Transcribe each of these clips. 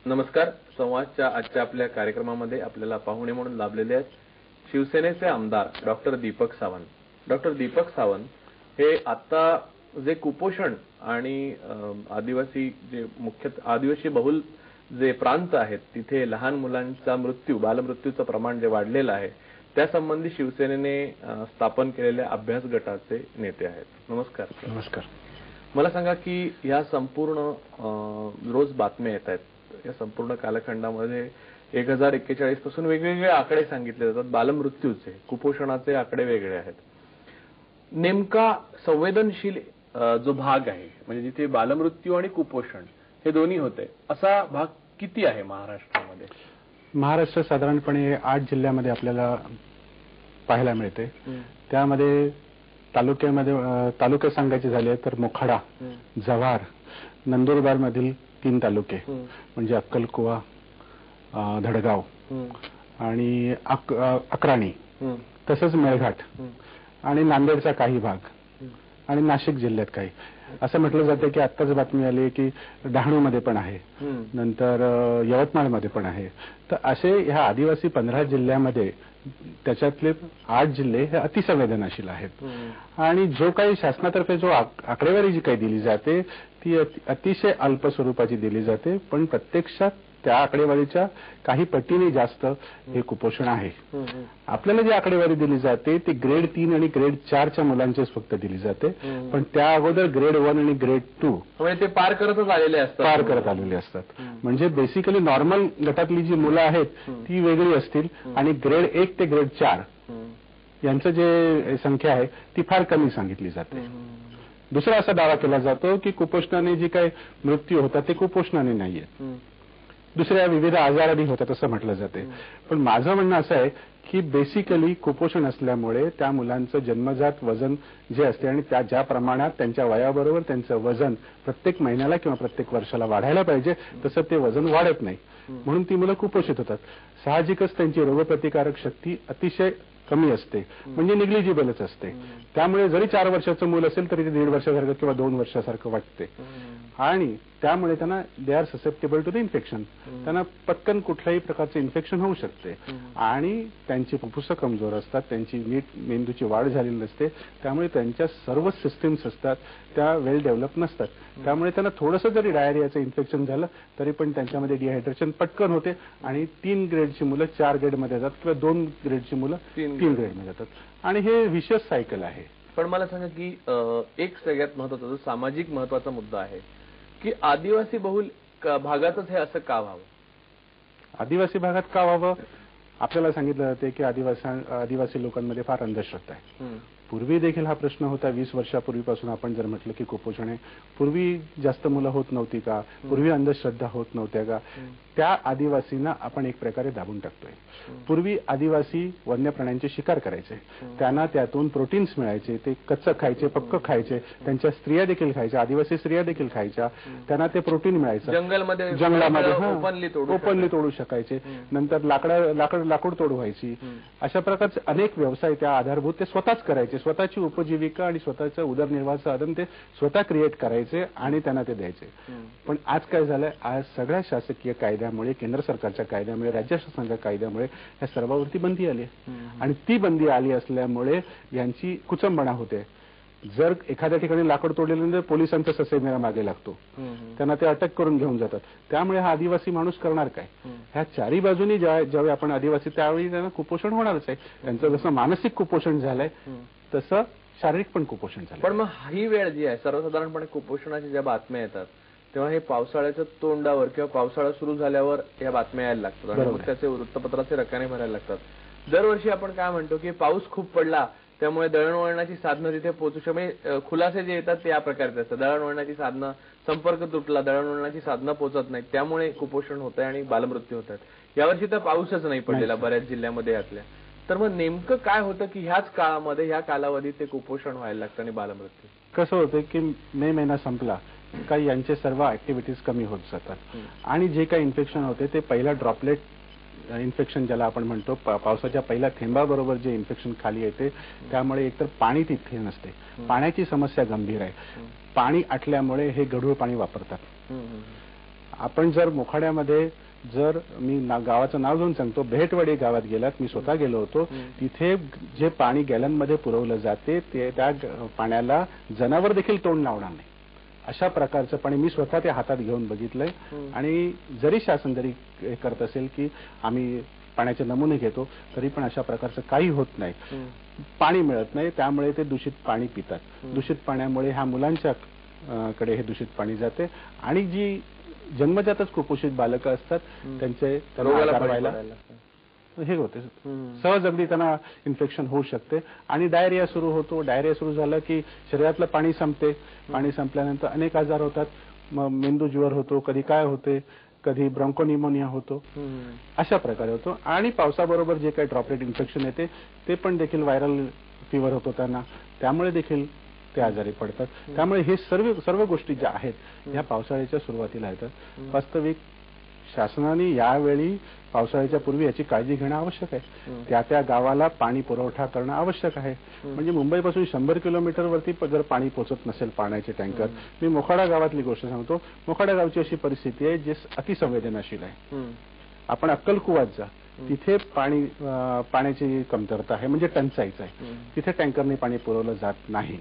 नमस्कार. संवादच्या आजच्या आपल्या कार्यक्रमामध्ये आपल्याला पाहुणे म्हणून लाभलेले आहेत शिवसेनेचे आमदार डॉक्टर दीपक सावंत. डॉक्टर दीपक सावंत हे आता जे कुपोषण आणि आदिवासी जे मुख्यतः आदिवासी बहुल जे प्रांत आहेत तिथे लहान मुलांचा मृत्यू बालमृत्यूचं प्रमाण जे वाढलेलं आहे त्यासंबंधी शिवसेनेने स्थापन केलेल्या अभ्यास गटाचे नेते आहेत. नमस्कार. नमस्कार. मला सांगा की या संपूर्ण रोज बातम्या येत आहेत, या संपूर्ण कालखंडामध्ये 1041 पासून वेगवेगळे आकडे सांगितले जातात. बालमृत्यूचे कुपोषणाचे आकडे वेगळे आहेत. नेमका संवेदनशील जो भाग आहे म्हणजे जिथे बालमृत्यू आणि कुपोषण हे दोन्ही होते असा भाग किती आहे महाराष्ट्रामध्ये? महाराष्ट्र साधारणपणे 8 जिल्ह्यामध्ये आपल्याला पाहायला मिळते. त्यामध्ये तालुके सांगायचे झाले तर मोखाडा, जव्हार, नंदुरबार मधील 3 तालुके म्हणजे अक्कलकुवा, धडगाव आणि अक्राणी, तसंच मेळघाट आणि नांदेडचा काही भाग आणि नाशिक जिल्ह्यात काही. असं म्हटलं जातं की आत्ताच बातमी आली की डहाणूमध्ये पण आहे, नंतर यवतमाळमध्ये पण आहे. तर असे ह्या आदिवासी 15 जिल्ह्यामध्ये त्याच्यातले 8 जिल्हे हे अतिसंवेदनशील आहेत. आणि जो काही शासनातर्फे जो आकडेवारी जी काही दिली जाते ती अतिशय अल्प स्वरूपाची दिली जाते, पण प्रत्यक्षात त्या आकडेवारीच्या काही पटीने जास्त हे कुपोषण आहे. आपल्याला जी आकडेवारी दिली जाते ती ग्रेड 3 आणि ग्रेड 4च्या मुलांचीच फक्त दिली जाते, पण त्या अगोदर ग्रेड 1 आणि ग्रेड 2 म्हणजे ते पार करत आलेले असतात. म्हणजे बेसिकली नॉर्मल गटातली जी मुलं आहेत ती वेगळी असतील आणि ग्रेड 1 ते ग्रेड 4 यांचं जे संख्या आहे ती फार कमी सांगितली जाते. दुसरा असा दावा केला जातो की कुपोषणाने जी काही मृत्यू होतात ते कुपोषणाने नाहीयेत, दुसऱ्या विविध आजारांनी होतात असं म्हटलं जाते. पण माझं म्हणणं असं आहे की बेसिकली कुपोषण असल्यामुळे त्या मुलांचं जन्मजात वजन जे असते आणि त्या ज्या प्रमाणात त्यांच्या वयाबरोबर त्यांचं वजन प्रत्येक महिन्याला किंवा प्रत्येक वर्षाला वाढायला पाहिजे तसं ते वजन वाढत नाही, म्हणून ती मुलं कुपोषित होतात. साहजिकच त्यांची रोगप्रतिकारक शक्ती अतिशय कमी असते, म्हणजे निग्लिजिबलच असते. त्यामुळे जरी 4 वर्षाचं मूल असेल तरी ते 1.5 वर्षासारखं किंवा 2 वर्षासारखं वाटते. आणि त्यामुळे त्यांना they are susceptible to the infection. त्यांना पटकन कुठल्याही प्रकारचे इन्फेक्शन होऊ शकते आणि त्यांची फुफ्फुसं कमजोर असतात, त्यांची नीट मेंदूची वाढ झालेली नसते, त्यामुळे त्यांच्या सर्व सिस्टीम्स असतात त्या वेल डेव्हलप नसतात. त्यामुळे त्यांना थोडंसं जरी डायरियाचं इन्फेक्शन झालं तरी पण त्यांच्यामध्ये डिहायड्रेशन पटकन होते आणि 3 ग्रेडची मुलं 4 ग्रेडमध्ये जातात किंवा 2 ग्रेडची मुलं 3 ग्रेडमध्ये जातात आणि हे विशेष सायकल आहे. पण मला सांगा की एक सगळ्यात महत्वाचा जो सामाजिक महत्वाचा मुद्दा आहे की आदिवासी बहुल भागातच हे असं का व्हावं? आदिवासी भागात का व्हावं? आपल्याला सांगितलं जाते की आदिवासी लोकांमध्ये फार अंधश्रद्धा आहे. पूर्वी देखील हा प्रश्न होता. 20 वर्षापूर्वीपासून आपण जर म्हटलं की कुपोषण आहे, पूर्वी जास्त मुलं होत नव्हती का? पूर्वी अंधश्रद्धा होत नव्हत्या का? त्या आदिवासींना आपण एक प्रकारे दाबून टाकतोय. पूर्वी आदिवासी वन्य प्राण्यांची शिकार करायचे, त्यांना त्यातून प्रोटीन्स मिळायचे, ते कच्चं खायचे, पक्क खायचे, त्यांच्या स्त्रिया देखील खायच्या, आदिवासी स्त्रिया देखील खायच्या, त्यांना ते प्रोटीन मिळायचं. जंगलामध्ये ओपनली तोडू शकायचे, नंतर लाकूड तोड व्हायची. अशा प्रकारचे अनेक व्यवसाय त्या आधारभूत ते स्वतःच करायचे. स्वतःची उपजीविका आणि स्वतःचं उदरनिर्वाह साधन ते स्वतः क्रिएट करायचे आणि त्यांना ते द्यायचे. पण आज काय झालंय? आज सगळ्या शासकीय कायद्यामुळे, केंद्र सरकारच्या कायद्यामुळे, राज्य शासनाच्या कायद्यामुळे या सर्वांवरती बंदी आली आणि ती बंदी आली असल्यामुळे यांची कुचंबणा होते. जर एखाद्या ठिकाणी लाकूड तोडल्यानंतर पोलिसांचा ससेमिरा मागे लागतो, त्यांना ते अटक करून घेऊन जातात. त्यामुळे हा आदिवासी माणूस करणार काय? ह्या चारी बाजूनी ज्यावेळी आपण आदिवासी त्यावेळी त्यांना कुपोषण होणारच आहे. त्यांचं जसं मानसिक कुपोषण झालंय तसं शारीरिक पण कुपोषण झालं. पण मग ही वेळ जी आहे सर्वसाधारणपणे कुपोषणाच्या ज्या बातम्या येतात तेव्हा हे पावसाळ्याच्या तोंडावर किंवा पावसाळा सुरू झाल्यावर या बातम्या यायला लागतात आणि मग त्याचे वृत्तपत्राचे रकाने भरायला लागतात. दरवर्षी आपण काय म्हणतो की पाऊस खूप पडला त्यामुळे दळणवळणाची साधनं तिथे पोहोचू शकते. खुलासे जे येतात ते या प्रकारचे असतात. दळणवळणाची साधनं, संपर्क तुटला, दळणवळणाची साधनं पोहोचत नाहीत, त्यामुळे कुपोषण होत आहे आणि बालमृत्यू होतात. यावर्षी तर पाऊसच नाही पडलेला बऱ्याच जिल्ह्यामध्ये यातल्या. तर मग नेमकं काय होतं की ह्याच काळामध्ये, ह्या कालावधीत ते कुपोषण व्हायला लागतं आणि बालमृत्यू? कसं होतं की मे महिना संपला का यांचे सर्व ऍक्टिव्हिटीज कमी होत जातात आणि जे काही इन्फेक्शन होते ते पहिला ड्रॉपलेट इन्फेक्शन ज्याला आपण म्हणतो, पावसाच्या पहिल्या थेंबाबरोबर जे इन्फेक्शन खाली येते, त्यामुळे एकतर पाणी तिथे नसते, पाण्याची समस्या गंभीर आहे. पाणी आटल्यामुळे हे गढूळ पाणी वापरतात आपण जर मोखाड्यामध्ये जर मी गावाचं नाव घेऊन सांगतो, बेहेटवाडी गावात गेलात, मी स्वतः गेलो होतो, तिथे जे पाणी गॅलनमध्ये पुरवलं जाते ते त्या पाण्याला जनावर देखील तोंड लावणार नाही, अशा प्रकारचं पाणी मी स्वतः ते हातात घेऊन बघितलंय. आणि जरी शासन जरी करत असेल की आम्ही पाण्याचे नमुने घेतो, तरी पण अशा प्रकारचं काही होत नाही. पाणी मिळत नाही, त्यामुळे ते दूषित पाणी पितात. दूषित पाण्यामुळे ह्या मुलांच्या कडे हे दूषित पाणी जाते आणि जी जन्मजातच कुपोषित बालकं असतात त्यांचे व्हायला हे होते, सहज अगदी त्यांना इन्फेक्शन होऊ शकते आणि डायरिया सुरू होतो. डायरिया सुरू झालं की शरीरातलं पाणी संपते, पाणी संपल्यानंतर अनेक आजार होतात. मग मेंदू ज्वर होतो, कधी काय होते, कधी ब्रॉन्कोनिमोनिया होतो, अशा प्रकारे होतो. आणि पावसाबरोबर जे काही ड्रॉपलेट इन्फेक्शन येते ते पण देखील व्हायरल फीवर होतो त्यांना, त्यामुळे देखील ते आजारी पडतात. त्यामुळे हे सर्व गोष्टी ज्या आहेत ह्या पावसाळ्याच्या सुरुवातीला येतात. वास्तविक शासनाने यावेळी पावसाळ्याच्या पूर्वी याची काळजी घेणं आवश्यक आहे. त्या गावाला पाणी पुरवठा करणं आवश्यक आहे. म्हणजे मुंबईपासून 100 किलोमीटरवरती जर पाणी पोहोचत नसेल पाण्याचे टँकर, मी मोखाडा गावातली गोष्ट सांगतो. मोखाडा गावची अशी परिस्थिती आहे जी अतिसंवेदनशील आहे. आपण अक्कलकुवात जा, तिथे पाण्याची कमतरता आहे, म्हणजे टंचाईच आहे. तिथे टँकरने पाणी पुरवलं जात नाही.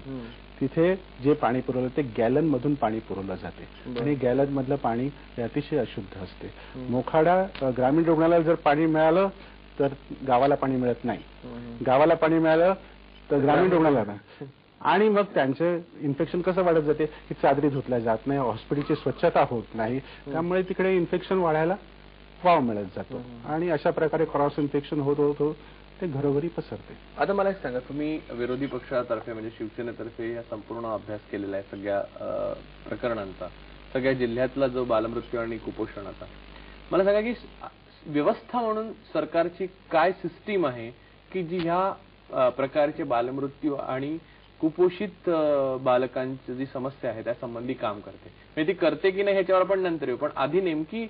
तिथे जे पाणी पुरवलं ते गॅलन मधून पाणी पुरवलं जाते आणि गॅलन मधलं पाणी हे अतिशय अशुद्ध असते. मोखाडा ग्रामीण रुग्णालयाला जर पाणी मिळालं तर गावाला पाणी मिळत नाही, गावाला पाणी मिळालं तर ग्रामीण रुग्णालयाला. आणि मग त्यांचे इन्फेक्शन कसं वाढत जाते की चादरी धुतल्या जात नाही, हॉस्पिटलची स्वच्छता होत नाही, त्यामुळे तिकडे इन्फेक्शन वाढायला वाव मिळत जातो आणि अशा प्रकारे क्रॉस इन्फेक्शन होत होत ते घरोघरी पसरते. आता मला एक सांगा, तुम्ही विरोधी पक्षातर्फे म्हणजे शिवसेनेतर्फे हा संपूर्ण अभ्यास केलेला आहे सगळ्या प्रकरणांचा, सगळ्या जिल्ह्यातला जो बालमृत्यू आणि कुपोषणाचा. मला सांगा की व्यवस्था म्हणून सरकारची काय सिस्टीम आहे की जी ह्या प्रकारचे बालमृत्यू आणि कुपोषित बालकांची जी समस्या आहे त्यासंबंधी काम करते. म्हणजे ती करते की नाही ह्याच्यावर आपण नंतर येऊ, पण आधी नेमकी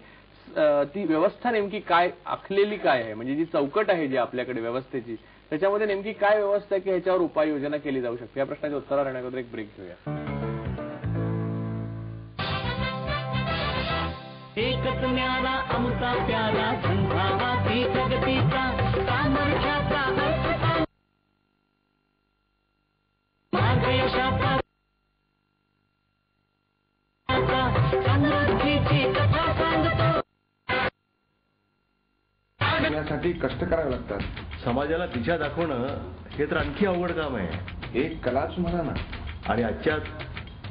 ती व्यवस्था नेमकी काय आखलेली काय आहे, म्हणजे जी चौकट आहे जी आपल्याकडे व्यवस्थेची त्याच्यामध्ये नेमकी काय व्यवस्था आहे की ह्याच्यावर उपाययोजना केली जाऊ शकते. या प्रश्नाच्या उत्तरावर येण्याअगोदर एक ब्रेक घेऊया. एकच न्यारा अमृता प्यारा संघावाती जगतीचा सामर्थ्याचा मार्गयशाचा समृद्धीची कथा सांगतो. साठी कष्ट करावे लागतात. समाजाला दिशा दाखवणं हे तर आणखी अवघड काम आहे. एक कलाच म्हणा ना. आणि आजच्या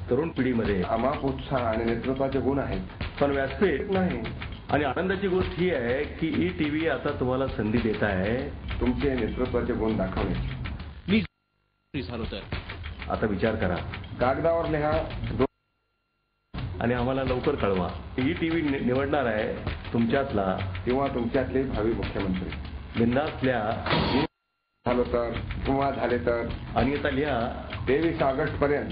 तरुण पिढीमध्ये अमाप उत्साह आणि नेतृत्वाचे गुण आहेत, पण व्यासपीठ नाही. आणि आनंदाची गोष्ट ही आहे की ETV आता तुम्हाला संधी देत आहे तुमचे नेतृत्वाचे गुण दाखवण्याची. मी झालो तर आता विचार करा, कागदावर लिहा आणि आम्हाला लवकर कळवा. ETV निवडणार आहे तुमच्यातला किंवा तुमच्यातले भावी मुख्यमंत्री. बिनधास्तल्या झालो तर किंवा झाले तर. आणि आता लिहा 23 ऑगस्ट पर्यंत.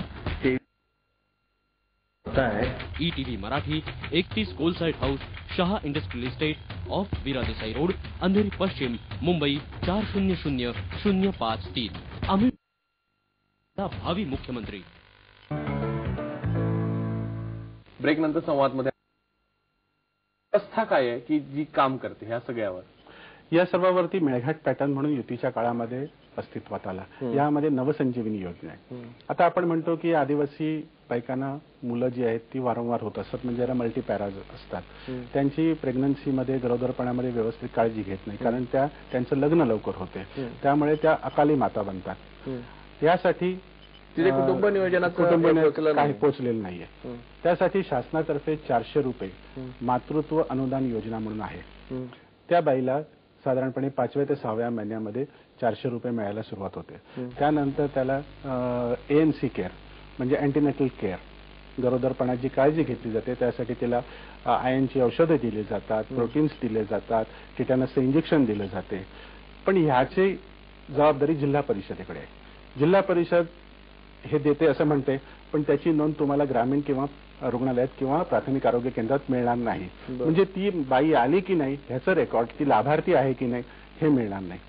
ETV मराठी 31 कोलसाइट house, Shah industrial estate off Veera Desai road, Andheri पश्चिम, मुंबई 400053. आम्ही भावी मुख्यमंत्री. ब्रेक नंतर संवाद मध्ये व्यवस्था काय आहे की जी काम करते ह्या सगळ्यावर. या सर्वांवरती मेळघाट पॅटर्न म्हणून युतीच्या काळामध्ये अस्तित्वात आला. यामध्ये नवसंजीवनी योजना आहे. आता आपण म्हणतो की आदिवासी बायकांना मुलं जी आहेत ती वारंवार होत असतात, म्हणजे याला मल्टीपॅराज असतात. त्यांची प्रेग्नन्सीमध्ये गरोदरपणामध्ये व्यवस्थित काळजी घेत नाही, कारण त्यांचं लग्न लवकर होते, त्यामुळे त्या अकाली माता बनतात. यासाठी कुटुंब नियोजनाचं काही पोचलेलं नाहीये. त्यासाठी शासनातर्फे 400 रुपये मातृत्व अनुदान योजना म्हणून आहे. त्या बाईला साधारणपणे 5व्या ते 6व्या महिन्यामध्ये 400 रुपये मिळायला सुरुवात होते. त्यानंतर त्याला ANC केअर म्हणजे अँटीनेटल केअर, गरोदरपणाची काळजी घेतली जाते. त्यासाठी तिला आयर्नची औषधं दिली जातात, प्रोटीन्स दिले जातात, टिटॅनसचं इंजेक्शन दिलं जाते. पण ह्याची जबाबदारी जिल्हा परिषदेकडे आहे. जिल्हा परिषद हे देते असं म्हणते, पण त्याची नोंद तुम्हाला ग्रामीण किंवा रुग्णालयात किंवा प्राथमिक आरोग्य केंद्रात मिळणार नाही. म्हणजे ती बाई आली की नाही ह्याचं रेकॉर्ड, ती लाभार्थी आहे की नाही हे मिळणार नाही.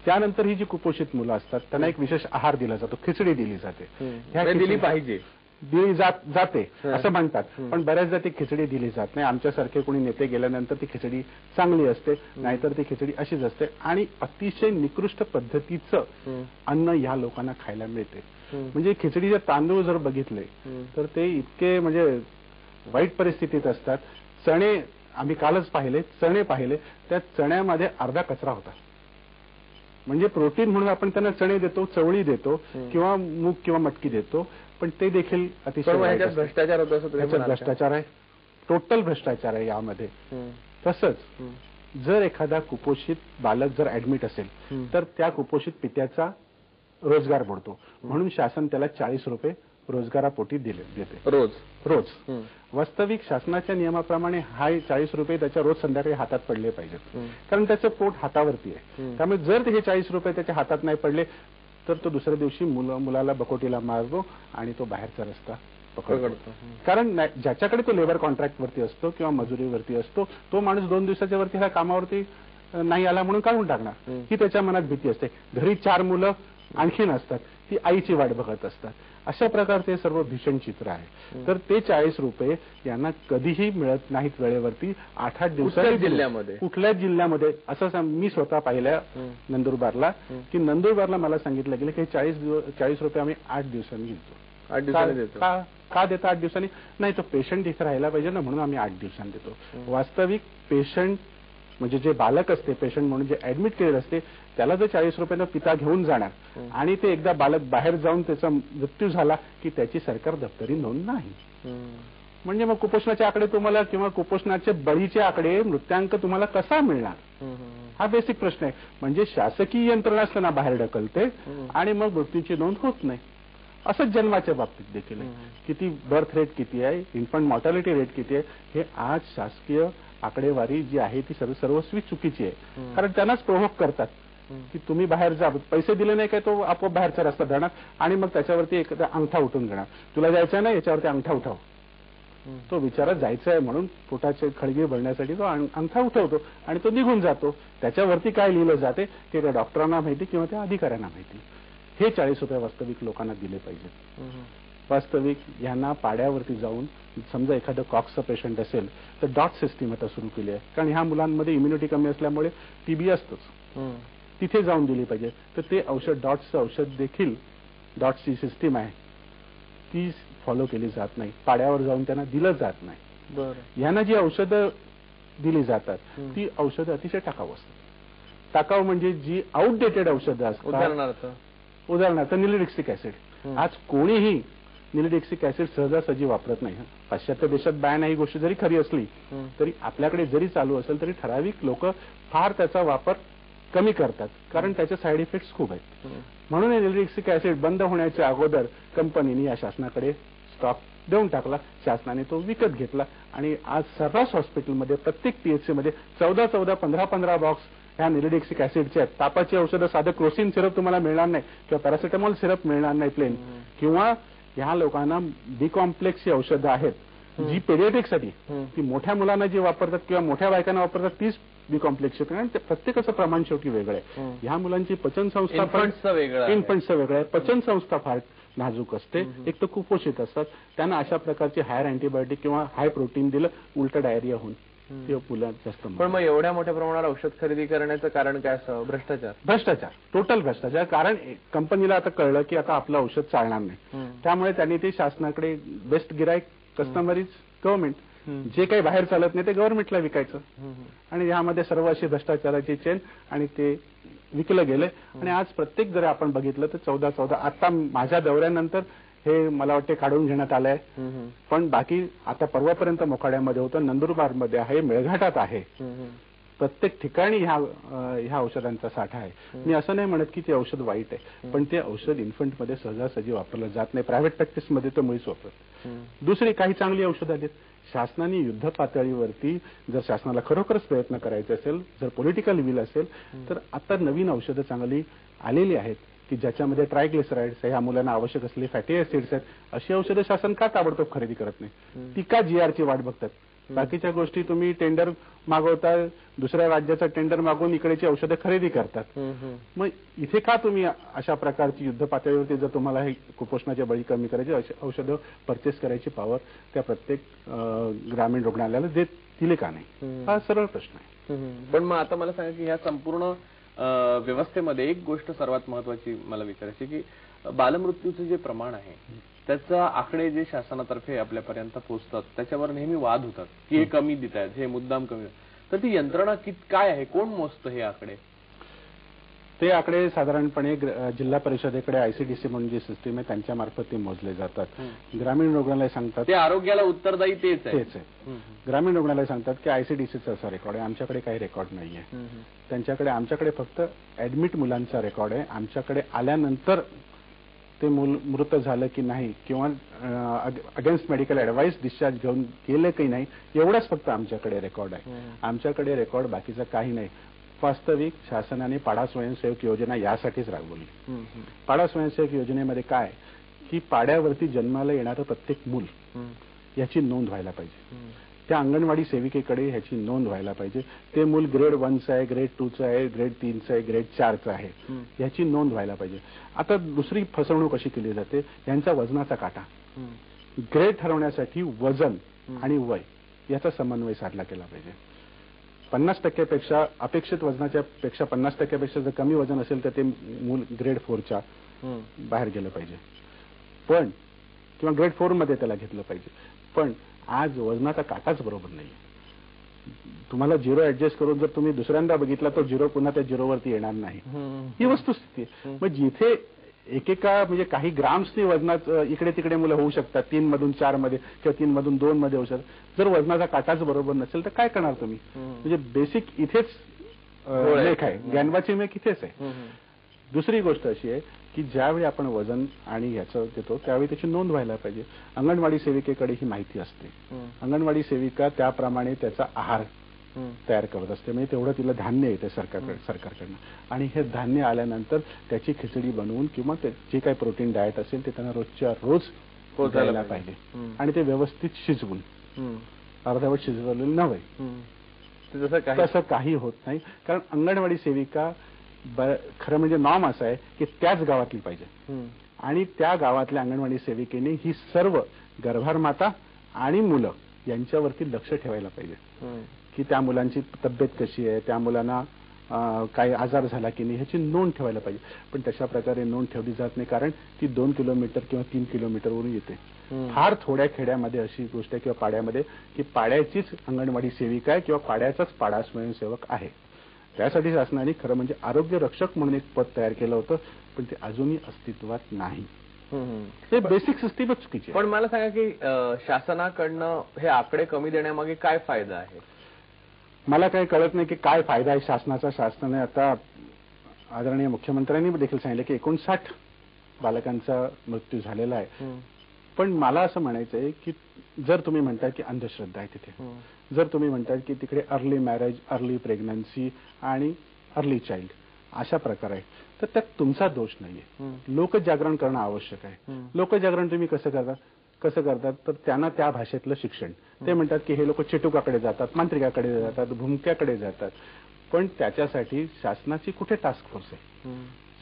त्यानंतर ही जी कुपोषित मुलं असतात त्यांना एक विशेष आहार दिला जातो, खिचडी दिली जाते. दिली पाहिजे. दिली जाते असं म्हणतात, पण बऱ्याचदा ती खिचडी दिली जात नाही. आमच्यासारखे कोणी नेते गेल्यानंतर ती खिचडी चांगली असते, नाहीतर ती खिचडी अशीच असते आणि अतिशय निकृष्ट पद्धतीचं अन्न या लोकांना खायला मिळते. म्हणजे खिचडीचे तांदूळ जर बघितले तर ते इतके म्हणजे वाईट परिस्थितीत असतात. चणे आम्ही कालच पाहिले, चणे पाहिले, त्या चण्यामध्ये अर्धा कचरा होता. म्हणजे प्रोटीन म्हणून आपण त्यांना चणे देतो, चवळी देतो किंवा मूग किंवा मटकी देतो, पण ते देखील अतिशय भ्रष्टाचार होतो असं तुम्ही म्हणाल का? भ्रष्टाचार आहे, टोटल भ्रष्टाचार आहे यामध्ये. तसंच जर एखादा कुपोषित बालक जर ऍडमिट असेल तर त्या कुपोषित पित्याचा रोजगार बुडतो. म्हणून शासन त्याला 40 रुपये रोजगारापोटी देते रोज. वास्तविक शासनाच्या नियमाप्रमाणे हा 40 रुपये त्याच्या रोज संध्याकाळी हातात पडले पाहिजेत, कारण त्याचं पोट हातावरती आहे. त्यामुळे जर हे 40 रुपये त्याच्या हातात नाही पडले तर तो दुसऱ्या दिवशी मुलाला बकोटीला मारतो आणि तो बाहेरचा रस्ता पकडतो. कारण ज्याच्याकडे तो लेबर कॉन्ट्रॅक्ट वरती असतो किंवा मजुरीवरती असतो, तो माणूस 2 दिवसाच्या वरती ह्या कामावरती नाही आला म्हणून काढून टाकणार ही त्याच्या मनात भीती असते. घरी 4 मुलं आणखीन असतात, ती आईची वाट बघत असतात. अशा प्रकारचे सर्व भीषण चित्र आहे. तर ते 40 रुपये यांना कधीही मिळत नाहीत वेळेवरती. 8-8 दिवसांनी जिल्ह्यामध्ये कुठल्याच जिल्ह्यामध्ये असं मी स्वतः पाहिलं नंदुरबारला, की नंदुरबारला मला सांगितलं गेलं की 40 रुपये आम्ही 8 दिवसांनी घेतो. 8 दिवसांनी देतो. का देता 8 दिवसांनी? नाही, तो पेशंट इथे राहायला पाहिजे ना, म्हणून आम्ही 8 दिवसांनी देतो. वास्तविक पेशंट म्हणजे जे बालक असते, पेशंट म्हणून जे ऍडमिट केलेलं असते, त्याला जर 40 रुपयांना पिता घेऊन जाणार आणि ते एकदा बालक बाहेर जाऊन त्याचा मृत्यू झाला की त्याची सरकार दप्तरी नोंद नाही. म्हणजे मग कुपोषणाचे आकडे तुम्हाला किंवा कुपोषणाचे बळीचे आकडे, मृत्यांक तुम्हाला कसा मिळणार? हा बेसिक प्रश्न आहे. म्हणजे शासकीय यंत्रणा असताना बाहेर ढकलते आणि मग मृत्यूची नोंद होत नाही. असंच जन्माच्या बाबतीत देखील आहे. किती बर्थ रेट किती आहे, इन्फंट मॉर्टॅलिटी रेट किती आहे, हे आज शासकीय आकडेवारी जी आहे ती सर्वस्वी चुकीची आहे. कारण त्यांनाच प्रोव्होक करतात की तुम्ही बाहेर जा, पैसे दिले नाही काय तो आपोआप बाहेरचा रस्ता धरणार आणि मग त्याच्यावरती एखादा अंगठा उठून घेणार. तुला जायचं ना, याच्यावरती अंगठा उठव. तो विचारात जायचं आहे म्हणून पोटाचे खळगी भरण्यासाठी तो अंगठा उठवतो आणि तो निघून जातो. त्याच्यावरती काय लिहिलं जाते ते त्या डॉक्टरांना माहिती किंवा त्या अधिकाऱ्यांना माहिती. हे 40 रुपये वास्तविक लोकांना दिले पाहिजेत. वास्तविक यांना पाड्यावरती जाऊन, समजा एखादं कॉक्सचं पेशंट असेल तर डॉट सिस्टीम आता सुरू केली आहे. कारण ह्या मुलांमध्ये इम्युनिटी कमी असल्यामुळे टीबी असतोच, तिथे जाऊन दिली पाहिजे. तर ते औषध, डॉट्सचं औषध देखील, डॉट्सची सिस्टीम आहे ती फॉलो केली जात नाही. पाड्यावर जाऊन त्यांना दिलं जात नाही. ह्यांना जी औषधं दिली जातात ती औषधं अतिशय टाकाऊ असतात. टाकाऊ म्हणजे जी आउटडेटेड औषधं असतात. उदाहरणार्थ निलिडिक्सिक ऍसिड. आज कोणीही निलिडिक्सिक ऍसिड सहजासहजी वापरत नाही. पाश्चात्य देशात बॅन ही गोष्ट जरी खरी असली तरी आपल्याकडे जरी चालू असेल तरी ठराविक लोक फार त्याचा वापर कमी करतात, कारण त्याचे साईड इफेक्ट्स खूप आहेत. म्हणून निलिडिक्सिक ऍसिड बंद होण्याच्या अगोदर कंपनीने या शासनाकडे स्टॉक देऊन टाकला. शासनाने तो विकत घेतला आणि आज सर्रास हॉस्पिटलमध्ये, प्रत्येक पीएचसी मध्ये 14-14, 15-15 बॉक्स ह्या निलिडिक्सिक ऍसिडचे आहेत. तापाची औषधं, साधं क्रोसिन सिरप तुम्हाला मिळणार नाही किंवा पॅरासिटामॉल सिरप मिळणार नाही प्लेन. किंवा ह्या लोकांना बी कॉम्प्लेक्सची औषधं आहेत जी पेडियाट्रिकसाठी, ती मोठ्या मुलांना जी वापरतात किंवा मोठ्या बायकांना वापरतात तीच बी कॉम्प्लेक्सची. कारण प्रत्येकाचं प्रमाण शेवटी वेगळं आहे. ह्या मुलांची पचन संस्था इन्फंट्सचं वेगळं आहे. पचन संस्था फार नाजूक असते. एक तर कुपोषित असतात, त्यांना अशा प्रकारचे हायर अँटीबायोटिक किंवा हाय प्रोटीन दिलं उलट डायरिया होऊन जास्त. पण मग एवढ्या मोठ्या प्रमाणावर औषध खरेदी करण्याचं कारण काय असं? भ्रष्टाचार, टोटल भ्रष्टाचार. कारण कंपनीला आता कळलं की आता आपलं औषध चालणार नाही, त्यामुळे त्यांनी ते शासनाकडे बेस्ट गिराईक, कस्टमर इज गव्हर्नमेंट, जे काही बाहेर चालत नाही ते गव्हर्नमेंटला विकायचं. आणि यामध्ये सर्व अशी भ्रष्टाचाराची चेन आणि ते विकलं गेले. आणि आज प्रत्येक जर आपण बघितलं तर 14-14, आता माझ्या दौऱ्यानंतर हे मला वाटते काढून घेण्यात आलंय. पण बाकी आता परवापर्यंत मोखाड्यामध्ये होतं, नंदुरबारमध्ये आहे, मेळघाटात आहे. प्रत्येक ठिकाणी ह्या औषधांचा साठा आहे. मी असं नाही म्हणत की ते औषध वाईट आहे, पण ते औषध इन्फंटमध्ये सहजासहजी वापरलं जात नाही. प्रायव्हेट प्रॅक्टिसमध्ये तर मुळीच वापरत. दुसरी काही चांगली औषधं आहेत. शासनाने युद्ध पातळीवरती जर शासनाला खरोखरच प्रयत्न करायचे असेल, जर पॉलिटिकल विल असेल, तर आता नवीन औषधं चांगली आलेली आहेत की ज्याच्यामध्ये ट्रायग्लिसराइड्स, ह्या मुलांना आवश्यक असलेले फॅटी ऍसिड्स आहेत. अशी औषधं शासन का ताबडतोब खरेदी करत नाही? ती का GR ची वाट बघतात? बाकीच्या गोष्टी तुम्ही टेंडर मागवता, दुसऱ्या राज्याचं टेंडर मागवून इकडेची औषधं खरेदी करतात. मग इथे का तुम्ही अशा प्रकारची युद्ध पातळीवरती जर तुम्हाला हे कुपोषणाचे बळी कमी करायचे औषधं परचेस करायची पॉवर त्या प्रत्येक ग्रामीण रुग्णालयाला दिले का नाही, हा सरळ प्रश्न आहे. पण मग आता मला सांगा की ह्या संपूर्ण व्यवस्थेमध्ये एक गोष्ट सर्वात महत्वाची मला विचारायची की बालमृत्यूचं जे प्रमाण आहे त्याचा आकडे जे शासनातर्फे आपल्यापर्यंत पोहोचतात त्याच्यावर नेहमी वाद होतात की हे कमी देत आहेत, हे मुद्दाम कमी. तर ती यंत्रणा काय आहे, कोण मोजतं हे आकडे? ते आकडे साधारणपणे जिल्हा परिषदेकडे आयसीडीसी म्हणून जी सिस्टीम आहे त्यांच्या मार्फत ते मोजले जातात. ग्रामीण रुग्णालय सांगतात ते आरोग्याला उत्तरदायी तेच आहे. ग्रामीण रुग्णालय सांगतात की आयसीडीसीचा असा रेकॉर्ड आहे, आमच्याकडे काही रेकॉर्ड नाहीये. आमच्याकडे फक्त ऍडमिट मुलांचा रेकॉर्ड आहे. आमच्याकडे आल्यानंतर ते मूल मृत झालं की नाही किंवा अगेन्स्ट मेडिकल ऍडवाइस डिस्चार्ज घेऊन गेलं की नाही एवढाच फक्त आमच्याकडे रेकॉर्ड आहे. आमच्याकडे रेकॉर्ड बाकीचं काही नाही. वास्तविक शासनाने पाडा स्वयंसेवक योजना यासाठीच राबवली. पाडा स्वयंसेवक योजनेमध्ये काय की पाड्यावरती जन्माला येणारं प्रत्येक मूल याची नोंद व्हायला पाहिजे. त्या अंगणवाडी सेविकेकडे ह्याची नोंद व्हायला पाहिजे. ते मूल ग्रेड 1चं आहे, ग्रेड 2चं आहे, ग्रेड 3चं आहे, ग्रेड 4चं आहे, ह्याची नोंद व्हायला पाहिजे. आता दुसरी फसवणूक कशी केली जाते, यांचा वजनाचा काटा. ग्रेड ठरवण्यासाठी वजन आणि वय याचा समन्वय साधला गेला पाहिजे. 50% अपेक्षित वजनाच्या पेक्षा 50% जर कमी वजन असेल तर ते मूल ग्रेड 4च्या बाहेर गेलं पाहिजे, पण किंवा ग्रेड 4 मध्ये त्याला घेतलं पाहिजे. पण आज वजनाचा काटाच बरोबर नाही. तुम्हाला 0 ऍडजस्ट करून जर तुम्ही दुसऱ्यांदा बघितला तर 0 पुन्हा त्या 0 वरती येणार नाही, ही वस्तुस्थिती आहे. मग जिथे एकेका म्हणजे काही ग्राम्सनी वजनात इकडे तिकडे मुलं होऊ शकतात, 3 मधून 4 मध्ये किंवा 3 मधून 2 मध्ये होऊ शकतात. जर वजनाचा काटाच बरोबर नसेल तर काय करणार तुम्ही? म्हणजे बेसिक इथेच लेख आहे, ज्ञानवाची मेक इथेच आहे. दुसरी गोष्ट अशी आहे की ज्यावेळी आपण वजन आणि ह्याचं देतो त्यावेळी त्याची नोंद व्हायला पाहिजे. अंगणवाडी सेविकेकडे ही माहिती असते. अंगणवाडी सेविका त्याप्रमाणे त्याचा आहार तयार करत असते. म्हणजे तेवढं तिला धान्य येते सरकारकडनं, आणि हे धान्य आल्यानंतर त्याची खिचडी बनवून किंवा जे काही प्रोटीन डाएट असेल ते त्यांना रोजच्या रोज द्यायला पाहिजे. आणि ते व्यवस्थित शिजवून, अर्धवट शिजवलेलं नव्हे, तसं काही होत नाही. कारण अंगणवाडी सेविका खरं म्हणजे नॉर्म असा आहे की त्याच गावातली पाहिजे, आणि त्या गावातल्या अंगणवाडी सेविकेने ही सर्व गर्भार माता आणि मुलं यांच्यावरती लक्ष ठेवायला पाहिजे की त्या मुलांची तब्येत कशी आहे, त्या मुलांना काही आजार झाला की नाही ह्याची नोंद ठेवायला पाहिजे. पण तशा प्रकारे नोंद ठेवली जात नाही, कारण ती 2 किलोमीटर किंवा 3 किलोमीटरवरून येते. फार थोड्या खेड्यामध्ये अशी गोष्ट आहे किंवा पाड्यामध्ये की पाड्याचीच अंगणवाडी सेविका आहे किंवा पाड्याचाच पाडा स्वयंसेवक आहे. त्यासाठी शासनाने खरं म्हणजे आरोग्य रक्षक म्हणून एक पद तयार केलं होतं, पण ते अजूनही अस्तित्वात नाही. ते बेसिक सिस्टीमच चुकीची. पण मला सांगा की शासनाकडनं हे आकडे कमी देण्यामागे काय फायदा आहे? मला काही कळत नाही की काय फायदा आहे शासनाचा. शासनाने आता आदरणीय मुख्यमंत्र्यांनी देखील सांगितलं की 59 बालकांचा मृत्यू झालेला आहे. पण मला असं म्हणायचं आहे की जर तुम्ही म्हणताय की अंधश्रद्धा आहे तिथे, जर तुम्ही म्हणताय की तिकडे अर्ली मॅरेज, अर्ली प्रेग्नन्सी आणि अर्ली चाइल्ड अशा प्रकार आहे, तर त्यात तुमचा दोष नाहीये. लोकजागरण करणं आवश्यक आहे. लोकजागरण तुम्ही कसं करतात तर त्यांना त्या भाषेतलं शिक्षण. ते म्हणतात की हे लोक चिटुकाकडे जातात, मांत्रिकाकडे जातात, भुमक्याकडे जातात. पण त्याच्यासाठी शासनाची कुठे टास्क फोर्स आहे?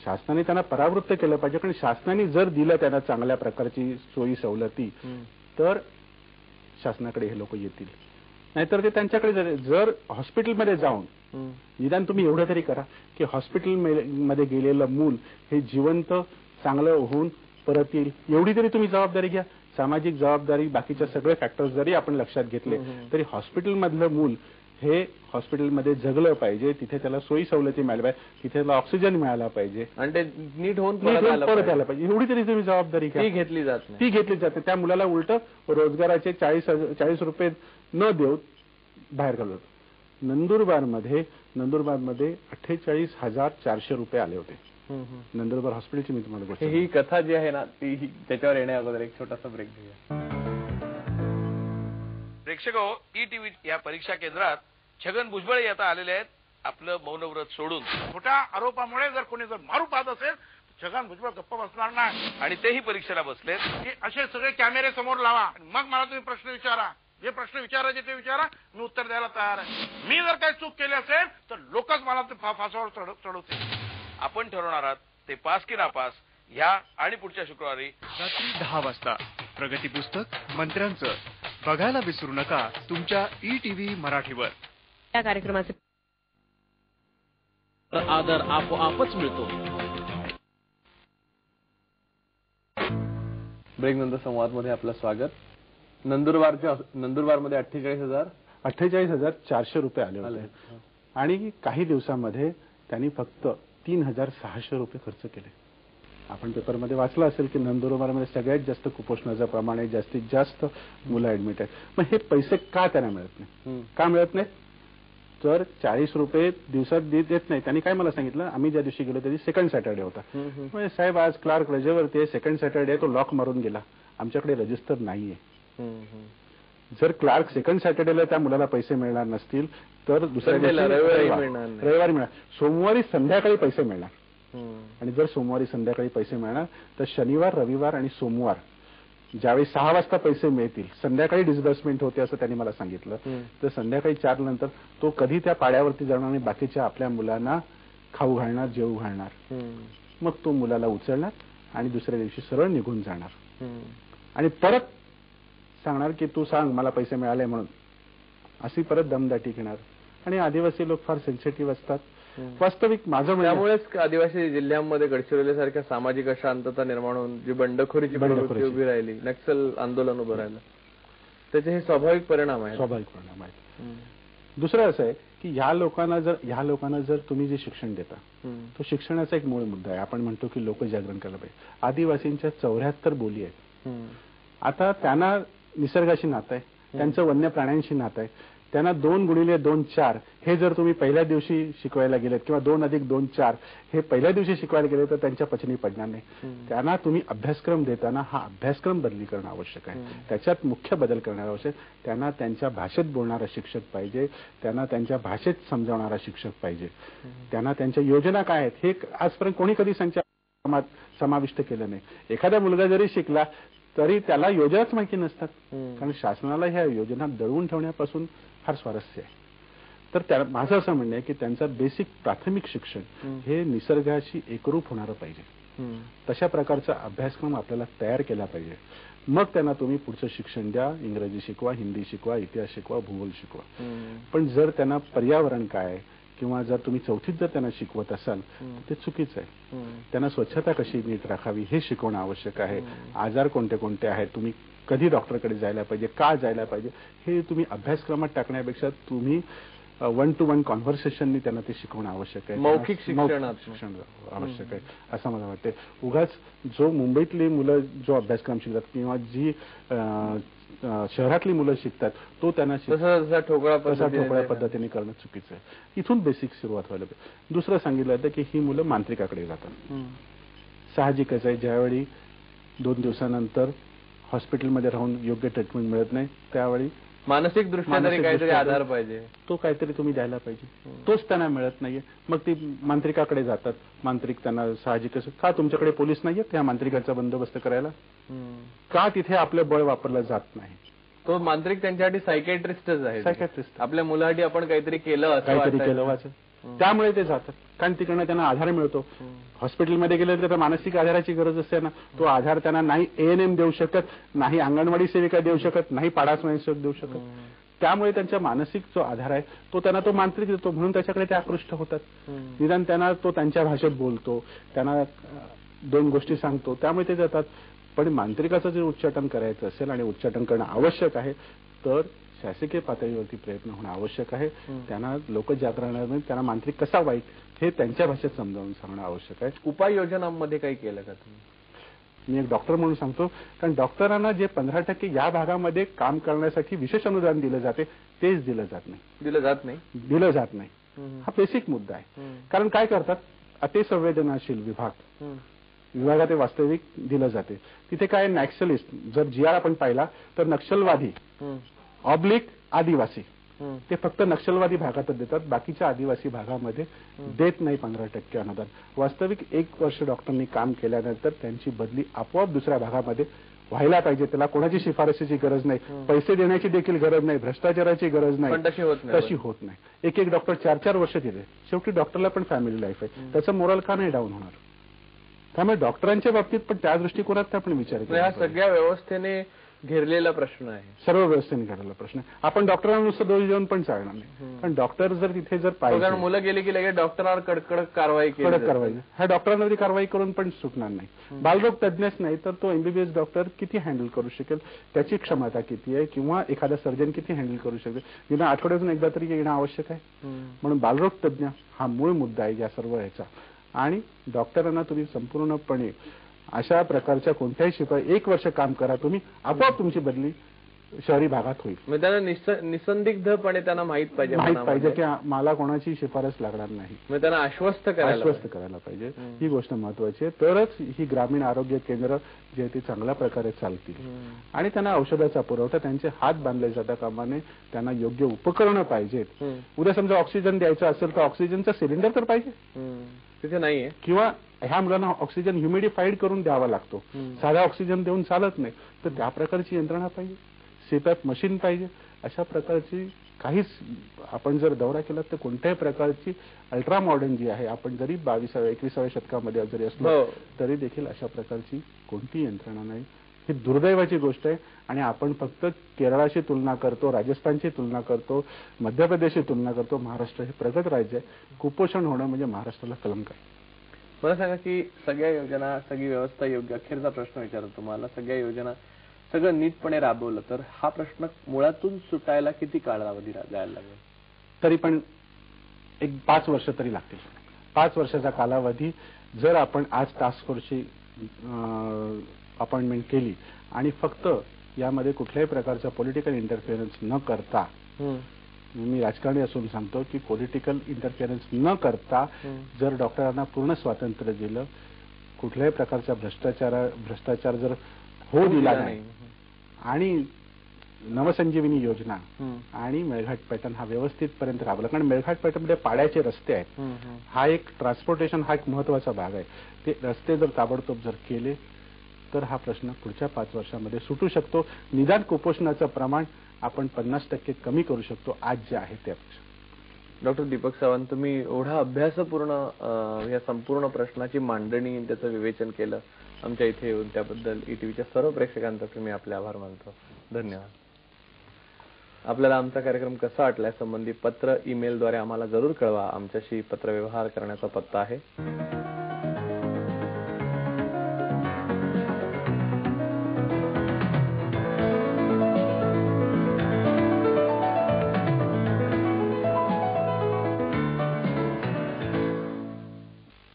शासनाने त्यांना परावृत्त केलं पाहिजे. कारण शासनाने जर दिलं त्यांना चांगल्या प्रकारची सोयी सवलती तर शासनाकडे हे लोक येतील, नाहीतर ते त्यांच्याकडे. जर हॉस्पिटलमध्ये जाऊन निदान तुम्ही एवढं तरी करा की हॉस्पिटलमध्ये गेलेलं मूल हे जिवंत चांगलं होऊन परत येईल, एवढी तरी तुम्ही जबाबदारी घ्या. सामाजिक जबाबदारी बाकीच्या सगळे फॅक्टर्स जरी आपण लक्षात घेतले तरी हॉस्पिटलमधलं मूल हे हॉस्पिटलमध्ये जगलं पाहिजे, तिथे त्याला सोयी सवलती मिळाल्या पाहिजे, तिथे त्याला ऑक्सिजन मिळाला पाहिजे आणि ते नीट होऊन परत आला पाहिजे. एवढी तरी तुम्ही जबाबदारी घ्या. ती घेतली जाते. त्या मुलाला उलट रोजगाराचे 40 रुपये न देऊ बाहेर घालवलं. नंदुरबारमध्ये 48,400 रुपये आले होते. नंदुरबार हॉस्पिटलची मी तुम्हाला गोष्ट. ही कथा जी आहे ना ती त्याच्यावर येण्या अगोदर एक छोटासा ब्रेक घेऊया. प्रेक्षको, ईटीव्ही या परीक्षा केंद्रात छगन भुजबळ आता आलेले आहेत आपलं मौनव्रत सोडून. खोट्या आरोपामुळे जर कोणी मारू पाहत असेल तर छगन भुजबळ गप्प बसणार नाही. आणि तेही परीक्षेला बसलेत. की असे सगळे कॅमेरे समोर लावा आणि मग मला तुम्ही प्रश्न विचारा. जे प्रश्न विचारायचे ते विचारा, मी उत्तर द्यायला तयार आहे. मी जर काही चूक केली असेल तर लोकच मला ते फासावर चढवतील. आपण ठरवणार आहात ते पास की नापास. ह्या आणि पुढच्या शुक्रवारी रात्री 10 वाजता प्रगती पुस्तक मंत्र्यांचं बघायला विसरू नका तुमच्या ETV मराठीवर. या कार्यक्रमाचे आदर आपोआपच मिळतो. ब्रेक नंतर संवादमध्ये आपलं स्वागत. नंदुरबारमध्ये 48,400 रुपये आले होते आणि काही दिवसांमध्ये त्यांनी फक्त 3,600 रुपये खर्च केले. आपण पेपरमध्ये वाचलं असेल की नंदुरबारमध्ये सगळ्यात जास्त कुपोषणाचं प्रमाण आहे, जास्तीत जास्त मुलं ऍडमिट आहेत. मग हे पैसे का त्यांना मिळत नाही? का मिळत नाही? तर 40 रुपये दिवसात देत नाही. त्यांनी काय मला सांगितलं, आम्ही ज्या दिवशी गेलो त्या दिवशी सेकंड सॅटर्डे होता. म्हणजे साहेब आज क्लार्क रजेवरती आहे, सेकंड सॅटर्डे तो लॉक मारून गेला, आमच्याकडे रजिस्टर नाहीये. जर क्लार्क सेकंड सॅटर्डेला त्या मुलाला पैसे मिळणार नसतील तर दुसऱ्या दिवशी रविवारी मिळणार, सोमवारी संध्याकाळी पैसे मिळणार. आणि जर सोमवारी संध्याकाळी पैसे मिळणार तर शनिवार, रविवार आणि सोमवार ज्यावेळी 6 वाजता पैसे मिळतील, संध्याकाळी डिस्बर्समेंट होते असं त्यांनी मला सांगितलं. तर संध्याकाळी 4 नंतर तो कधी त्या पाड्यावरती जाणार आणि बाकीच्या आपल्या मुलांना खाऊ घालणार, जेवू घालणार. मग तो मुलाला उचलणार आणि दुसऱ्या दिवशी सरळ निघून जाणार आणि परत सांगणार की तू सांग मला पैसे मिळाले म्हणून, अशी परत दमदाटी घेणार. आणि आदिवासी लोक फार सेन्सिटिव्ह असतात. वास्तविक माझं त्यामुळेच आदिवासी जिल्ह्यांमध्ये गडचिरोलीसारख्या सामाजिक अशांतता निर्माण होऊन जी बंडखोरीची प्रवृत्ती उभी राहिली, नक्सल आंदोलन उभं राहिलं, त्याचे हे स्वाभाविक परिणाम आहेत. दुसरं असं आहे की ह्या लोकांना जर तुम्ही जे शिक्षण देता तो शिक्षणाचा एक मूळ मुद्दा आहे. आपण म्हणतो की लोकजागरण करायला पाहिजे. आदिवासींच्या 74 बोली आहेत. आता त्यांना निसर्गाशी नातं आहे, त्यांचं वन्य प्राण्यांशी नातं आहे. त्यांना 2x2 4 हे जर तुम्ही पहिल्या दिवशी शिकवायला गेलेत किंवा 2+2 4 हे पहिल्या दिवशी शिकवायला गेले तर त्यांच्या पचनी पडणार नाही. त्यांना तुम्ही अभ्यासक्रम देताना हा अभ्यासक्रम बदली करणं आवश्यक आहे. त्याच्यात मुख्य बदल करणं आवश्यक. त्यांना त्यांच्या भाषेत बोलणारा शिक्षक पाहिजे, त्यांना त्यांच्या भाषेत समजावणारा शिक्षक पाहिजे. त्यांना त्यांच्या योजना काय आहेत हे आजपर्यंत कोणी कधी संचार समाविष्ट केलं नाही. एखादा मुलगा जरी शिकला तरी त्याला योजनाच माहिती नसतात, कारण शासनाला ह्या योजना दळवून ठेवण्यापासून फार स्वारस्य आहे. तर माझं असं म्हणणं आहे की त्यांचा बेसिक प्राथमिक शिक्षण हे निसर्गाशी एकरूप होणारं पाहिजे. तशा प्रकारचा अभ्यासक्रम आपल्याला तयार केला पाहिजे. मग त्यांना तुम्ही पुढचं शिक्षण द्या, इंग्रजी शिकवा, हिंदी शिकवा, इतिहास शिकवा, भूगोल शिकवा. पण जर त्यांना पर्यावरण काय किंवा जर तुम्ही 4थीत जर त्यांना शिकवत असाल ते चुकीचं आहे. त्यांना स्वच्छता कशी नीट राखावी हे शिकवणं आवश्यक आहे. आजार कोणते कोणते आहेत, तुम्ही कधी डॉक्टरकडे जायला पाहिजे, का जायला पाहिजे, हे तुम्ही अभ्यासक्रमात टाकण्यापेक्षा तुम्ही 1-to-1 कॉन्व्हर्सेशननी त्यांना ते शिकवणं आवश्यक आहे. मौखिक शिक्षण आवश्यक आहे असं मला वाटतं. उगाच जो मुंबईतली मुलं जो अभ्यासक्रम शिकतात किंवा जी शहरातली मुलं शिकतात तो त्यांना ठोकळा पद्धतीने करणं चुकीचं आहे. इथून बेसिक सुरुवात व्हायला पाहिजे. दुसरं सांगितलं होतं की ही मुलं मांत्रिकाकडे जातात. साहजिकच आहे, ज्यावेळी 2 दिवसानंतर हॉस्पिटलमध्ये राहून योग्य ट्रीटमेंट मिळत नाही त्यावेळी मानसिक दृष्ट्या तरी काहीतरी आधार पाहिजे, तो काहीतरी तुम्ही द्यायला पाहिजे. तोच त्यांना मिळत नाहीये. मग ती मांत्रिकाकडे जातात. मांत्रिक त्यांना साहजिकच, का तुमच्याकडे पोलीस नाहीये त्या मांत्रिकाचा बंदोबस्त करायला, का तिथे आपलं बळ वापरलं जात नाही. तो मांत्रिक त्यांच्यासाठी सायकॅट्रिस्टच आहे. सायकॅट्रिस्ट आपल्या मुलासाठी आपण काहीतरी केलं त्यामुळे ते जातात, कारण तिकडनं त्यांना आधार मिळतो. हॉस्पिटलमध्ये गेले तर मानसिक आधाराची गरज असते ना, तो आधार त्यांना नाही ANM देऊ शकत, नाही अंगणवाडी सेविका देऊ शकत, नाही पाडा स्वयंसेवक देऊ शकत. त्यामुळे त्यांचा मानसिक जो आधार आहे तो त्यांना तो मांत्रिक देतो, म्हणून त्याच्याकडे ते आकृष्ट होतात. निदान त्यांना तो त्यांच्या भाषेत बोलतो, त्यांना 2 गोष्टी सांगतो, त्यामुळे ते जातात. पण मांत्रिकाचं जर उच्चाटन करायचं असेल आणि उच्चाटन करणं आवश्यक आहे तर शासकीय पातळीवरती प्रयत्न होणं आवश्यक आहे. त्यांना लोकजागरणामध्ये त्यांना मांत्रिक कसा वाईट हे त्यांच्या भाषेत समजावून सांगणं आवश्यक आहे. उपाययोजनांमध्ये काही केलं का तुम्ही? मी एक डॉक्टर म्हणून सांगतो, कारण डॉक्टरांना जे 15% या भागामध्ये काम करण्यासाठी विशेष अनुदान दिलं जाते तेच दिलं जात नाही. हा बेसिक मुद्दा आहे. कारण काय करतात, अतिसंवेदनशील विभागात ते वास्तविक दिलं जाते. तिथे काय नॅक्सलिस्ट, जर GR आपण पाहिला तर नक्षलवादी आदिवासी ते फक्त नक्षलवादी भागातच देतात, बाकीच्या आदिवासी भागामध्ये देत नाही 15% अनुदान. वास्तविक 1 वर्ष डॉक्टरांनी काम केल्यानंतर त्यांची बदली आपोआप दुसऱ्या भागामध्ये व्हायला पाहिजे, त्याला कोणाची शिफारसीची गरज नाही, पैसे देण्याची देखील गरज नाही, भ्रष्टाचाराची गरज नाही, पण तशी होत नाही. एक एक डॉक्टर 4-4 वर्ष दिले. शेवटी डॉक्टरला पण फॅमिली लाईफ आहे, त्याचं मोरल का नाही डाऊन होणार? त्यामुळे डॉक्टरांच्या बाबतीत पण त्या दृष्टिकोनात आपण विचार केला. हा सगळ्या व्यवस्थेने घेरलेला प्रश्न आहे, सर्व व्यवस्थेने घेरलेला प्रश्न आहे. आपण डॉक्टरांना नुसतं दोष देऊन पण चालणार नाही, पण डॉक्टर जर तिथे जर पाहिजे, कारण मुलं गेली की लगेच डॉक्टरांवर कडक कारवाई ह्या डॉक्टरांवरती कारवाई करून पण सुटणार नाही. बालरोग तज्ञच नाही तर तो एमबीबीएस डॉक्टर किती हँडल करू शकेल, त्याची क्षमता किती आहे, किंवा एखादा सर्जन किती हँडल करू शकेल, निदान आठवड्यातून एकदा तरी येणं आवश्यक आहे. म्हणून बालरोग तज्ञ हा मूळ मुद्दा आहे या सर्व ह्याचा. आणि डॉक्टरांना तुम्ही संपूर्णपणे अशा प्रकारच्या कोणत्याही शिपाई 1 वर्ष काम करा, तुम्ही आपोआप तुमची बदली शहरी भागात होईल. म्हणजे त्यांना निसंदिग्धपणे त्यांना माहित पाहिजे की मला कोणाची शिफारस लागणार नाही, म्हणजे त्यांना आश्वस्त करायला पाहिजे. ही गोष्ट महत्वाची आहे. तरच ही ग्रामीण आरोग्य केंद्र जे आहे ते चांगल्या प्रकारे चालतील. आणि त्यांना औषधाचा पुरवठा, त्यांचे हात बांधले जाता कामा नये, त्यांना योग्य उपकरणं पाहिजेत. उद्या समजा ऑक्सिजन द्यायचं असेल तर ऑक्सिजनचा सिलेंडर तर पाहिजे, तिथे नाहीये. किंवा ह्या मुलांना ऑक्सिजन ह्युमिडिफाईड करून द्यावा लागतो, साधा ऑक्सिजन देऊन चालत नाही, तर त्या प्रकारची यंत्रणा पाहिजे, सीपॅप मशीन पाहिजे. अशा प्रकारची काहीच आपण जर दौरा केला तर कोणत्याही प्रकारची अल्ट्रा मॉडर्न जी आहे, आपण जरी 22व्या-21व्या शतकामध्ये जरी असलो तरी देखील अशा प्रकारची कोणती यंत्रणा नाही. ही दुर्दैवाची गोष्ट आहे. आणि आपण फक्त केरळाशी तुलना करतो, राजस्थानची तुलना करतो, मध्य प्रदेशची तुलना करतो. महाराष्ट्र हे प्रगत राज्य आहे. कुपोषण होणं म्हणजे महाराष्ट्राला कलंक आहे. मला सांगा की सगळ्या योजना, सगळी व्यवस्था योग्य, अखेरचा प्रश्न विचारतो तुम्हाला, सगळ्या योजना सगळं नीटपणे राबवलं तर हा प्रश्न मुळातून सुटायला किती कालावधी जायला लागेल? तरी पण एक 5 वर्ष तरी लागतील. 5 वर्षाचा कालावधी जर आपण आज टास्क फोर्सची अपॉइंटमेंट केली आणि फक्त यामध्ये कुठल्याही प्रकारचा पॉलिटिकल इंटरफिअरन्स न करता, मी राजकारणी असून सांगतो की पॉलिटिकल इंटरफिअरन्स न करता जर डॉक्टरांना पूर्ण स्वातंत्र्य दिलं, कुठल्याही प्रकारचा भ्रष्टाचार जर होऊ दिला नाही, आणि नवसंजीवनी योजना आणि मेळघाट पॅटर्न हा व्यवस्थितपर्यंत राबवला. कारण मेळघाट पॅटर्नमध्ये पाड्याचे रस्ते आहेत, हा एक ट्रान्सपोर्टेशन हा एक महत्वाचा भाग आहे. ते रस्ते जर ताबडतोब जर केले तर हा प्रश्न पुढच्या 5 वर्षामध्ये सुटू शकतो. निदान कुपोषणाचं प्रमाण आपण 50% कमी करू शकतो आज जे आहे त्यापेक्षा. डॉक्टर दीपक सावंत, तुम्ही एवढा अभ्यासपूर्ण या संपूर्ण प्रश्नाची मांडणी, त्याचं विवेचन केलं आमच्या इथे येऊन, त्याबद्दल ईटीव्हीच्या सर्व प्रेक्षकांतर्फे मी आपले आभार मानतो. धन्यवाद. आपल्याला आमचा कार्यक्रम कसा वाटला यासंबंधी पत्र, ईमेलद्वारे आम्हाला जरूर कळवा. आमच्याशी पत्रव्यवहार करण्याचा पत्ता आहे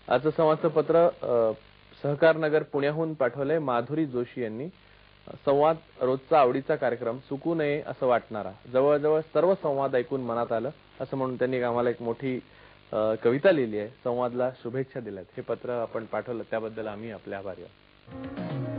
आजचं संवादचं पत्र सहकार नगर पुण्याहून पाठवलंय माधुरी जोशी यांनी. संवाद रोजचा आवडीचा कार्यक्रम, चुकू नये असं वाटणारा, जवळजवळ सर्व संवाद ऐकून मनात आलं असं म्हणून त्यांनी आम्हाला एक मोठी कविता लिहिली आहे. संवादला शुभेच्छा दिल्यात. हे पत्र आपण पाठवलं त्याबद्दल आम्ही आपले आभारी आहोत.